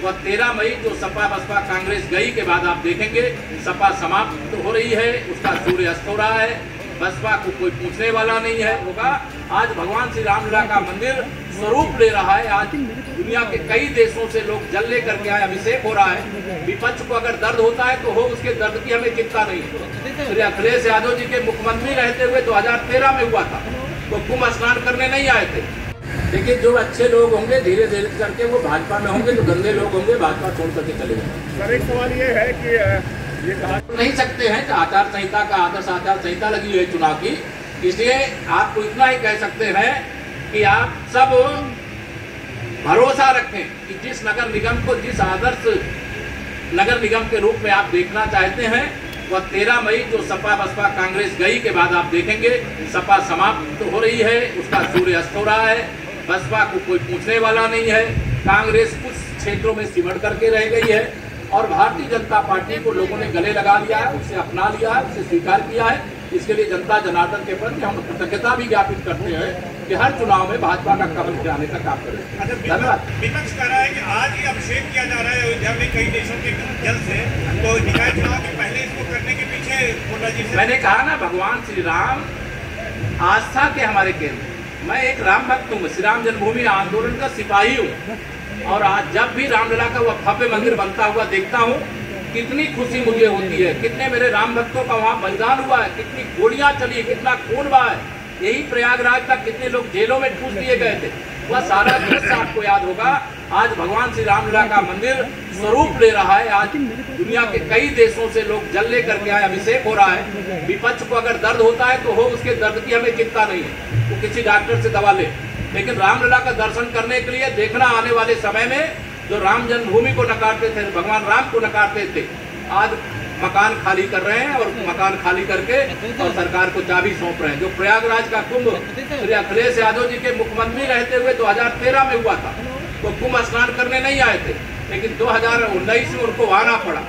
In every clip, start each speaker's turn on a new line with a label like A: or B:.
A: वह 13 मई जो सपा बसपा कांग्रेस गई के बाद आप देखेंगे सपा समाप्त हो रही है, उसका सूर्य अस्त हो रहा है, बसपा को कोई पूछने वाला नहीं है होगा। आज भगवान श्री रामलला का मंदिर स्वरूप ले रहा है। आज दुनिया के कई देशों से लोग जल लेकर के आए, अभिषेक हो रहा है। विपक्ष को अगर दर्द होता है तो हो, उसके दर्द की हमें चिंता नहीं है। श्री अखिलेश यादव जी के मुख्यमंत्री रहते हुए 2013 में हुआ था, वो कुंभ स्नान करने नहीं आए थे। देखिए, जो अच्छे लोग होंगे धीरे धीरे करके वो भाजपा में होंगे, जो गंदे लोग होंगे भाजपा छोड़ करके चले जाएंगे।
B: सर, एक सवाल ये है कि ये कहा
A: नहीं सकते हैं, आचार संहिता का आदर्श आचार संहिता लगी हुई है चुनाव की, इसलिए आपको इतना ही कह सकते हैं कि आप सब भरोसा रखें कि जिस नगर निगम को जिस आदर्श नगर निगम के रूप में आप देखना चाहते हैं, वह 13 मई जो सपा बसपा कांग्रेस गई के बाद आप देखेंगे सपा समाप्त हो रही है, उसका सूर्य अस्त हो रहा है। बसपा को कोई पूछने वाला नहीं है। कांग्रेस कुछ क्षेत्रों में सिमट करके रह गई है और भारतीय जनता पार्टी को लोगों ने गले लगा लिया है, उसे अपना लिया है, उसे स्वीकार किया है। इसके लिए जनता जनार्दन के प्रति हम कृतज्ञता भी ज्ञापित करते हैं कि हर चुनाव में भाजपा का कमल खिलाने का काम करें। धन्यवाद।
B: विपक्ष कह रहा है कि आज ही अभिषेक किया जा रहा है अयोध्या में कई देशों के जल से, तो निकाय चुनाव के पहले इसको करने के पीछे
A: मैंने कहा ना, भगवान श्री राम आस्था के हमारे केंद्र। मैं एक राम भक्त हूँ, श्री राम जन्मभूमि आंदोलन का सिपाही हूँ, और आज जब भी रामलला का वह भव्य मंदिर बनता हुआ देखता हूँ, कितनी खुशी मुझे होती है। कितने मेरे राम भक्तों का वहाँ बलिदान हुआ है, कितनी गोलियां चली, कितना खून बहा है। यही प्रयागराज तक कितने लोग जेलों में ठूस दिए गए थे, वह सारा दृश्य आपको याद होगा। आज भगवान श्री रामलला का मंदिर स्वरूप ले रहा है। आज दुनिया के कई देशों से लोग जल लेकर के आए, अभिषेक हो रहा है। विपक्ष को अगर दर्द होता है तो हो, उसके दर्द की हमें चिंता नहीं है, वो किसी डॉक्टर से दवा ले। लेकिन रामलला का दर्शन करने के लिए देखना आने वाले समय में जो राम जन्मभूमि को नकारते थे, भगवान राम को नकारते थे, आज मकान खाली कर रहे हैं और मकान खाली करके और सरकार को चाबी सौंप रहे हैं। जो प्रयागराज का कुंभ श्री अखिलेश यादव जी के मुख्यमंत्री रहते हुए 2013 में हुआ था, वो कुंभ स्नान करने नहीं आए थे, लेकिन 2019 में उनको आना पड़ा।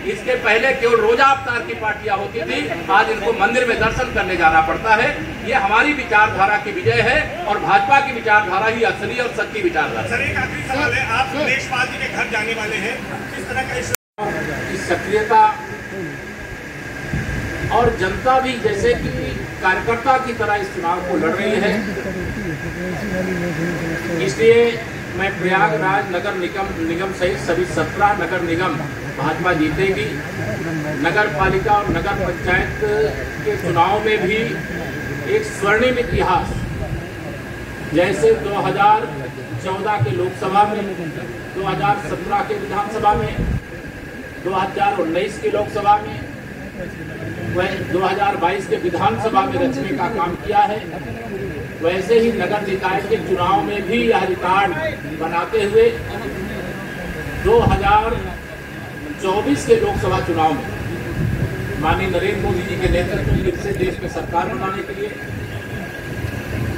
A: इसके पहले केवल रोजा अवतार की पार्टियां होती थी, आज इनको मंदिर में दर्शन करने जाना पड़ता है। ये हमारी विचारधारा की विजय है और भाजपा की विचारधारा ही असली और सच्ची विचारधारा।
B: सर, एक आखिरी सवाल है, आप देशपाल जी के घर जाने वाले हैं, किस तरह का
A: इस सक्रियता और जनता भी जैसे कि कार्यकर्ता की तरह इस चुनाव को लड़ रही है, इसलिए मैं प्रयागराज नगर निगम सहित सभी 17 नगर निगम भाजपा जीतेगी। नगर पालिका और नगर पंचायत के चुनाव में भी एक स्वर्णिम इतिहास, जैसे 2014 के लोकसभा में, 2017 के विधानसभा में, 2019 की लोकसभा में, वह 2022 के विधानसभा में रचने का काम किया है। वैसे ही नगर निकाय के चुनाव में भी यह रिकॉर्ड बनाते हुए 2024 के लोकसभा चुनाव में माननीय नरेंद्र मोदी जी के नेतृत्व में फिर से देश में सरकार बनाने के लिए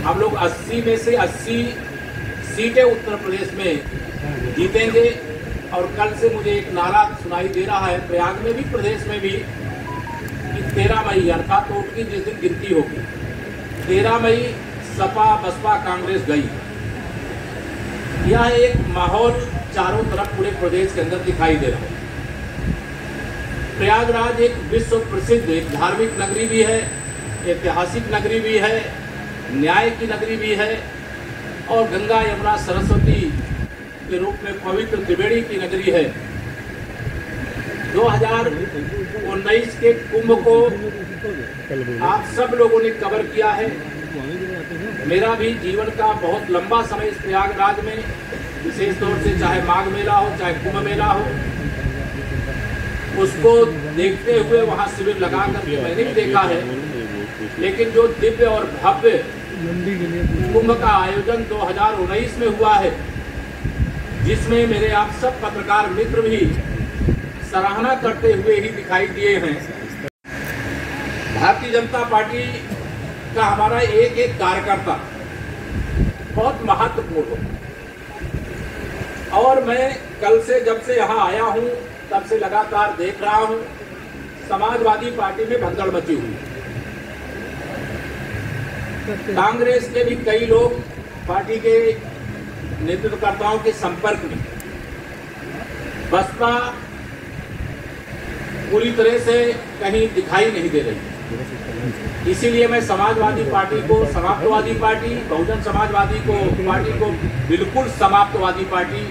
A: हम लोग 80 में से 80 सीटें उत्तर प्रदेश में जीतेंगे। और कल से मुझे एक नारा सुनाई दे रहा है प्रयाग में भी, प्रदेश में भी, कि 13 मई अर्थात वोट की जिस दिन गिनती होगी, 13 मई सपा बसपा कांग्रेस गई। यह एक माहौल चारों तरफ पूरे प्रदेश के अंदर दिखाई दे रहा है। प्रयागराज एक विश्व प्रसिद्ध एक धार्मिक नगरी भी है, ऐतिहासिक नगरी भी है, न्याय की नगरी भी है, और गंगा यमुना सरस्वती के रूप में पवित्र त्रिवेणी की नगरी है। 2019 के कुंभ को आप सब लोगों ने कवर किया है। मेरा भी जीवन का बहुत लंबा समय इस प्रयागराज में, विशेष तौर से चाहे माघ मेला हो चाहे कुंभ मेला हो, उसको देखते हुए वहाँ शिविर लगा करके मैंने भी देखा है। लेकिन जो दिव्य और भव्य कुंभ का आयोजन 2019 में हुआ है, जिसमें मेरे आप सब पत्रकार मित्र भी सराहना करते हुए ही दिखाई दिए हैं। भारतीय जनता पार्टी का हमारा एक एक कार्यकर्ता बहुत महत्वपूर्ण हो, और मैं कल से जब से यहाँ आया हूँ तब से लगातार देख रहा हूँ समाजवादी पार्टी में भगदड़ मची हुई। कांग्रेस के भी कई लोग पार्टी के नेतृत्वकर्ताओं के संपर्क में, बसपा पूरी तरह से कहीं दिखाई नहीं दे रही। इसीलिए मैं समाजवादी पार्टी को समाप्तवादी पार्टी, बहुजन समाजवादी पार्टी को बिल्कुल समाप्तवादी पार्टी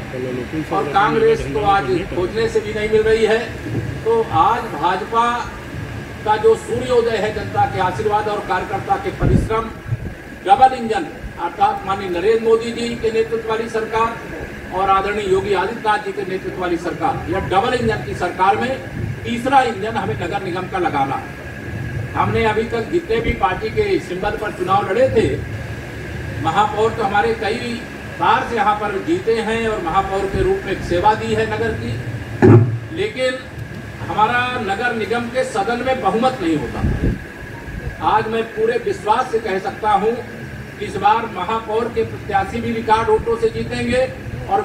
A: और कांग्रेस तो आज खोजने से भी नहीं मिल रही है। तो आज भाजपा का जो सूर्योदय है जनता के आशीर्वाद और कार्यकर्ता के परिश्रम, डबल इंजन अर्थात माननीय नरेंद्र मोदी जी के नेतृत्व वाली सरकार और आदरणीय योगी आदित्यनाथ जी के नेतृत्व वाली सरकार, यह डबल इंजन की सरकार में तीसरा इंजन हमें नगर निगम का लगाना है। हमने अभी तक जितने भी पार्टी के सिंबल पर चुनाव लड़े थे, महापौर तो हमारे कई बार से यहाँ पर जीते हैं और महापौर के रूप में सेवा दी है नगर की, लेकिन हमारा नगर निगम के सदन में बहुमत नहीं होता। आज मैं पूरे विश्वास से कह सकता हूँ कि इस बार महापौर के प्रत्याशी भी रिकॉर्ड वोटों से जीतेंगे और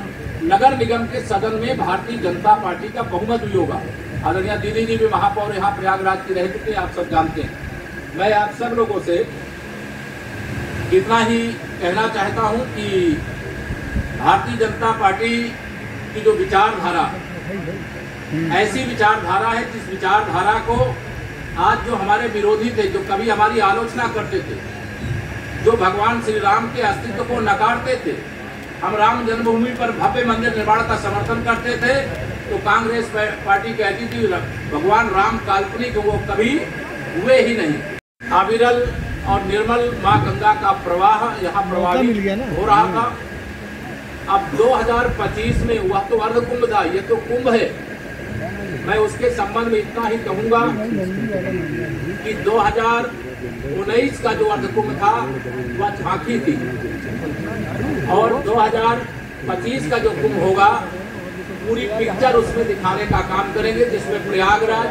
A: नगर निगम के सदन में भारतीय जनता पार्टी का बहुमत भी होगा। आदरणीय दीदी जी भी महापौर यहाँ प्रयागराज की रह चुके, आप सब जानते हैं। मैं आप सब लोगों से इतना ही कहना चाहता हूँ कि भारतीय जनता पार्टी की जो विचारधारा, ऐसी विचारधारा है जिस विचारधारा को आज जो हमारे विरोधी थे, जो कभी हमारी आलोचना करते थे, जो भगवान श्री राम के अस्तित्व को नकारते थे, हम राम जन्मभूमि पर भव्य मंदिर निर्माण का समर्थन करते थे, तो कांग्रेस पार्टी कहती थी भगवान राम काल्पनिक, वो कभी हुए ही नहीं। अविरल और निर्मल माँ गंगा का प्रवाह यहाँ प्रभावित हो रहा था। अब 2025 में हुआ तो अर्ध कुंभ था, ये तो कुंभ है। मैं उसके संबंध में इतना ही कहूँगा कि 2019 का जो अर्ध कुंभ था वह झांकी थी और 2025 का जो कुंभ होगा पूरी पिक्चर उसमें दिखाने का काम करेंगे, जिसमें प्रयागराज,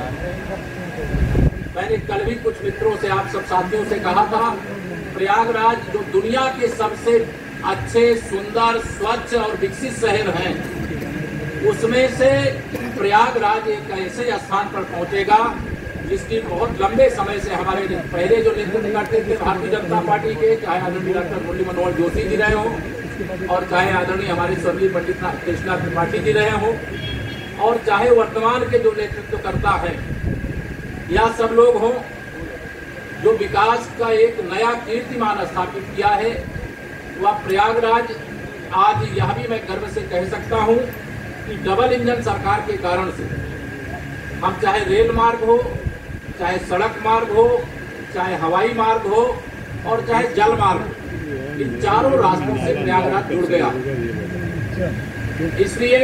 A: मैंने कल भी कुछ मित्रों से, आप सब साथियों से कहा था, प्रयागराज जो दुनिया के सबसे अच्छे, सुंदर, स्वच्छ और विकसित शहर हैं, उसमें से प्रयागराज एक ऐसे स्थान पर पहुंचेगा जिसकी बहुत लंबे समय से हमारे पहले जो नेतृत्व करते थे भारतीय जनता पार्टी के, चाहे आदरणीय डॉक्टर मुरली मनोहर जोशी जी रहे हों और चाहे आदरणीय हमारे स्वर्गीय पंडित कृष्णा त्रिपाठी जी रहे हों और चाहे वर्तमान के जो नेतृत्व करता है, या सब लोग हों, जो विकास का एक नया कीर्तिमान स्थापित किया है, वह प्रयागराज आज यह भी मैं गर्व से कह सकता हूं कि डबल इंजन सरकार के कारण से हम चाहे रेल मार्ग हो, चाहे सड़क मार्ग हो, चाहे हवाई मार्ग हो और चाहे जल मार्ग हो, इन चारों रास्तों से प्रयागराज जुड़ गया। इसलिए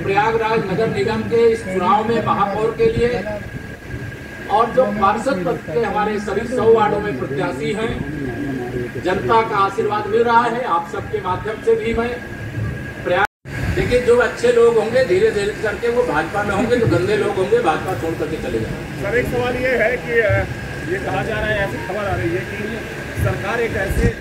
A: प्रयागराज नगर निगम के इस चुनाव में महापौर के लिए और जो पार्षद पद के हमारे सभी 100 वार्डों में प्रत्याशी हैं, जनता का आशीर्वाद मिल रहा है। आप सबके माध्यम से भी मैं देखिए, जो अच्छे लोग होंगे धीरे धीरे करके वो भाजपा में होंगे, जो गंदे लोग होंगे भाजपा छोड़ करके चले जाएंगे।
B: सर, एक सवाल ये है कि ये कहा जा रहा है, ऐसी खबर आ रही है कि सरकार एक ऐसे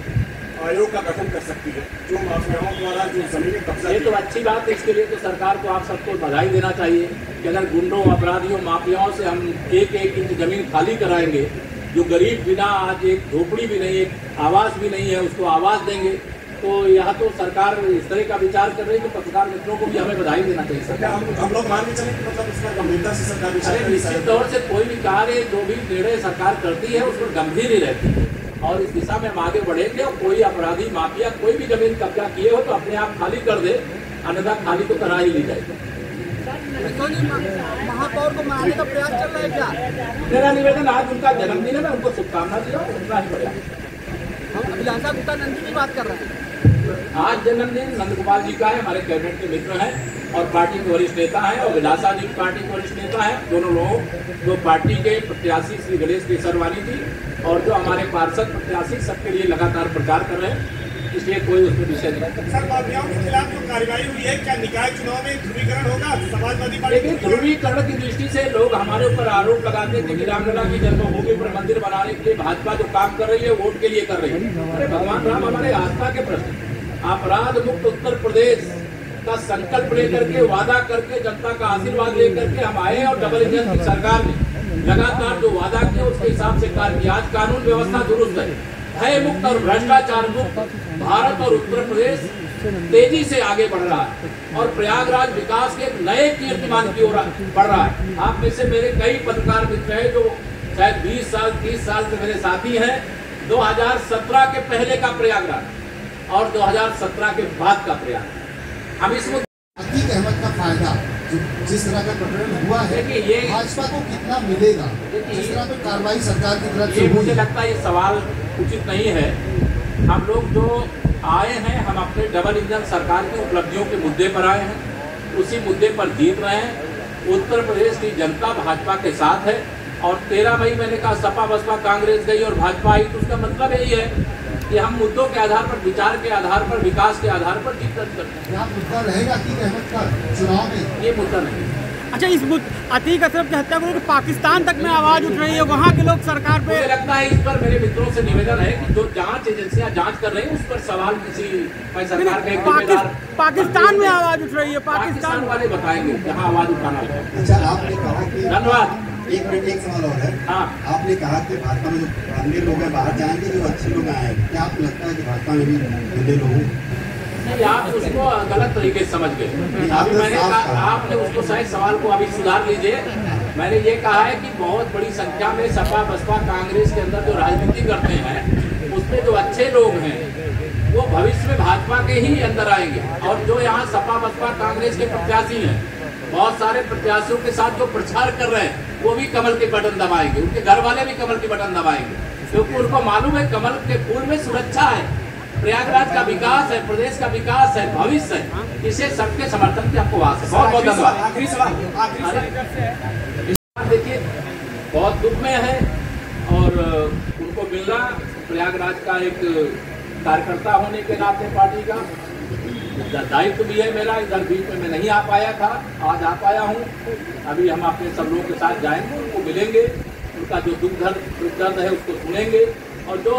B: आयोग का गठन कर सकती है जो माफियाओं द्वारा जो जमीन कब्जा,
A: ये तो अच्छी बात है। इसके लिए तो सरकार को आप सबको बधाई देना चाहिए कि अगर गुंडों, अपराधियों, माफियाओं से हम एक इंच जमीन खाली कराएंगे, जो गरीब बिना आज एक झोपड़ी भी नहीं, एक आवास भी नहीं है, उसको आवास देंगे, तो यह तो सरकार इस तरह का विचार कर रही है। तो पत्रकार मित्रों को भी हमें बधाई देना चाहिए। सरकार
B: हम लोग मान के चलें कि मतलब इसका गंभीरता से सरकार
A: निश्चित तौर से कोई भी कार्य, जो भी निर्णय सरकार करती है उस पर गंभीर ही रहती है और इस दिशा में हम आगे बढ़ेंगे। और कोई अपराधी, माफिया कोई भी जमीन कब्जा किए हो तो अपने आप खाली कर दे, अन्यथा खाली तो करा ही ली जाएगी।
C: महापौर को मनाने का प्रयास चल रहा है क्या?
A: मेरा निवेदन, आज उनका जन्मदिन है, मैं उनको शुभकामना दिया, उतना ही बढ़िया।
C: हम अभिलाषा गुप्ता नंदी की बात कर रहे हैं।
A: आज जन्मदिन नंदकुमार जी का है, हमारे कैबिनेट के मित्र हैं और पार्टी के वरिष्ठ नेता हैं, और विलासा जी पार्टी के वरिष्ठ नेता हैं। दोनों लोग जो पार्टी के प्रत्याशी श्री गणेश केसरवानी जी और जो हमारे पार्षद प्रत्याशी, सबके लिए लगातार प्रचार कर रहे हैं, इसलिए कोई उसमें विषय नहीं।
B: सर, माफियाओं के खिलाफ जो कार्रवाई हुई है, क्या निकाय चुनाव में ध्रुवीकरण होगा समाजवादी पार्टी?
A: लेकिन ध्रुवीकरण की दृष्टि से लोग हमारे ऊपर आरोप लगाते थे कि रामलला की जन्मभूमि पर मंदिर बनाने के लिए भाजपा जो काम कर रही है वोट के लिए कर रही है। अरे भगवान राम हमारे आस्था के प्रश्न, अपराध मुक्त उत्तर प्रदेश का संकल्प लेकर के, वादा करके, जनता का आशीर्वाद लेकर के हम आए और डबल इंजन की सरकार ने लगातार जो वादा किया उसके हिसाब से कार्य किया। आज कानून व्यवस्था दुरुस्त है, भय मुक्त और भ्रष्टाचार मुक्त भारत और उत्तर प्रदेश तेजी से आगे बढ़ रहा है और प्रयागराज विकास के नए कीर्तिमान की ओर बढ़ रहा है। आप में से मेरे कई पत्रकार मित्र हैं जो शायद 20 साल 30 साल से मेरे साथी हैं। 2017 के पहले का प्रयागराज और 2017 के बाद का प्रयागराज, हम इसको
D: अतीक अहमद का फायदा जिस तरह का प्रकरण हुआ है,
A: ये
D: भाजपा को कितना मिलेगा? जिस तरह की कार्रवाई सरकार की तरफ से
A: मुझे लगता है ये सवाल उचित नहीं है। हम लोग जो आए हैं, हम अपने डबल इंजन सरकार की उपलब्धियों के मुद्दे पर आए हैं, उसी मुद्दे पर जीत रहे हैं। उत्तर प्रदेश की जनता भाजपा के साथ है और 13 मई मैंने कहा सपा बसपा कांग्रेस गई और भाजपा आई, तो उसका मतलब यही है कि हम मुद्दों के आधार पर, विचार के आधार पर, विकास के आधार पर जीत दर्ज करते हैं।
D: मुद्दा रहेगा अतीक अहमद का चुनाव में,
A: ये मुद्दा नहीं।
E: अच्छा, इस अतीक अशरफ की हत्या को लेकर पाकिस्तान तक में आवाज उठ रही है, वहाँ के लोग सरकार पे।
A: मुझे लगता है इस पर मेरे मित्रों से निवेदन है कि जो जांच एजेंसियां जांच कर रही हैं उस पर सवाल किसी सरकार का एक जिम्मेदार।
E: पाकिस्तान में आवाज उठ रही है,
A: पाकिस्तान वाले बताएंगे जहाँ आवाज उठाना होगा।
D: अच्छा, आपने कहा कि
A: धन्यवाद।
D: एक मिनट, एक सवाल और है।
A: हाँ,
D: आपने कहा कि भाजपा में जो गंदे लोग हैं बाहर जाएंगे, जो अच्छे लोग आएंगे। क्या आपको लगता है कि भाजपा में भी गंदे लोग हैं?
A: नहीं, आप उसको गलत तरीके से समझ गए। अभी मैंने कहा, आपने उसको शायद सवाल को अभी सुधार लीजिए। मैंने ये कहा है कि बहुत बड़ी संख्या में सपा बसपा कांग्रेस के अंदर जो राजनीति करते हैं उसमें जो अच्छे लोग हैं वो भविष्य में भाजपा के ही अंदर आएंगे। और जो यहाँ सपा बसपा कांग्रेस के प्रत्याशी हैं, बहुत सारे प्रत्याशियों के साथ जो प्रचार कर रहे हैं वो भी कमल के बटन दबाएंगे, उनके घर वाले भी कमल के बटन दबाएंगे, क्योंकि उनको मालूम है कमल के फूल में सुरक्षा है, प्रयागराज का विकास है, प्रदेश का विकास है, भविष्य है। इसे सबके समर्थन की आपको आस है। बहुत बहुत धन्यवाद।
B: आखिरी सवाल
A: देखिए, बहुत दुख में है और उनको मिलना प्रयागराज का एक कार्यकर्ता होने के नाते पार्टी का दायित्व भी है मेरा। इधर बीच में मैं नहीं आ पाया था, आज आ पाया हूँ। अभी हम अपने सब लोगों के साथ जाएंगे, उनको मिलेंगे, उनका जो दुख दर्द है उसको सुनेंगे और जो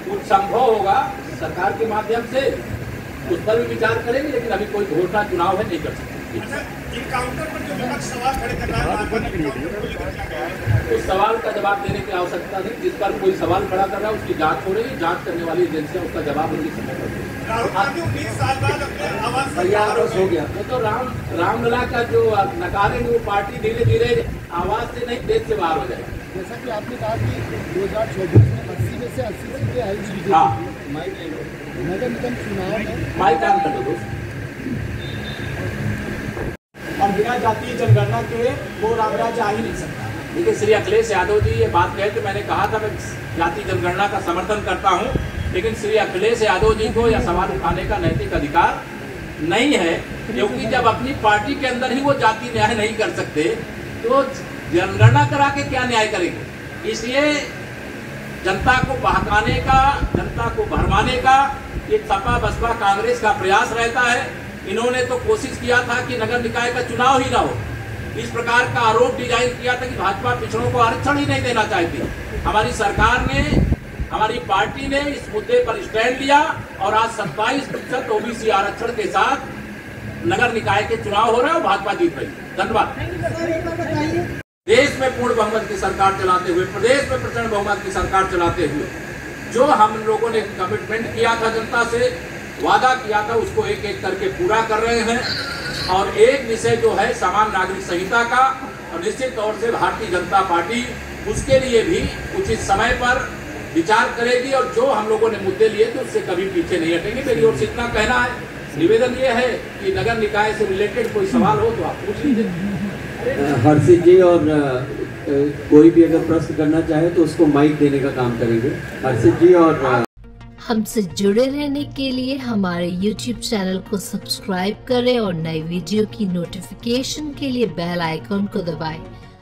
A: कुछ संभव होगा सरकार के माध्यम से उस पर भी विचार करेंगे। लेकिन अभी कोई घोषणा चुनाव है नहीं कर सकते। उस सवाल का जवाब देने की आवश्यकता नहीं। जिस पर कोई सवाल खड़ा कर रहा है उसकी जांच हो रही है, जांच करने वाली एजेंसियां उसका जवाब उनकी समय हो गया। तो रामलला का जो नकारेंगे वो पार्टी धीरे धीरे आवाज से नहीं देश से बाहर हो जाएगी।
D: जैसा कि आपने कहा कि 2024 में 80 में से 80 सीटें आई बीजेपी।
A: हाँ,
D: नगर निगम चुनाव में
A: माइक ऑन कर दो।
B: और बिना जातीय जनगणना के वो रामराज्य आ ही नहीं सकता।
A: देखिए, श्री अखिलेश यादव जी ये बात कहे तो मैंने कहा था मैं जाति जनगणना का समर्थन करता हूँ, लेकिन श्री अखिलेश यादव जी को यह सवाल उठाने का नैतिक अधिकार नहीं है, क्योंकि जब अपनी पार्टी के अंदर ही वो जाति न्याय नहीं कर सकते तो जनगणना करा के क्या न्याय करेंगे। इसलिए जनता को बहकाने का, जनता को भरमाने का ये सपा बसपा कांग्रेस का प्रयास रहता है। इन्होंने तो कोशिश किया था कि नगर निकाय का चुनाव ही ना हो, इस प्रकार का आरोप डिजाइन किया था कि भाजपा पिछड़ों को आरक्षण ही नहीं देना चाहती। हमारी सरकार ने, हमारी पार्टी ने इस मुद्दे पर स्टैंड लिया और आज 27% ओबीसी आरक्षण के साथ नगर निकाय के चुनाव हो रहे हैं और भाजपा जीत रही। धन्यवाद। देश में पूर्ण बहुमत की सरकार चलाते हुए, प्रदेश में प्रचंड बहुमत की सरकार चलाते हुए जो हम लोगों ने कमिटमेंट किया था, जनता से वादा किया था, उसको एक एक करके पूरा कर रहे हैं। और एक विषय जो है समान नागरिक संहिता का, और निश्चित तौर से भारतीय जनता पार्टी उसके लिए भी उचित समय पर विचार करेगी और जो हम लोगों ने मुद्दे लिए तो उससे कभी पीछे नहीं हटेंगे। मेरी ओर से इतना कहना है। निवेदन ये है कि नगर निकाय से रिलेटेड कोई सवाल हो तो आप पूछ लीजिए।
F: हर्षित जी, और कोई भी अगर प्रश्न करना चाहे तो उसको माइक देने का काम करेंगे। हर्षित जी, और
G: हमसे जुड़े रहने के लिए हमारे YouTube चैनल को सब्सक्राइब करें और नई वीडियो की नोटिफिकेशन के लिए बेल आइकॉन को दबाएं।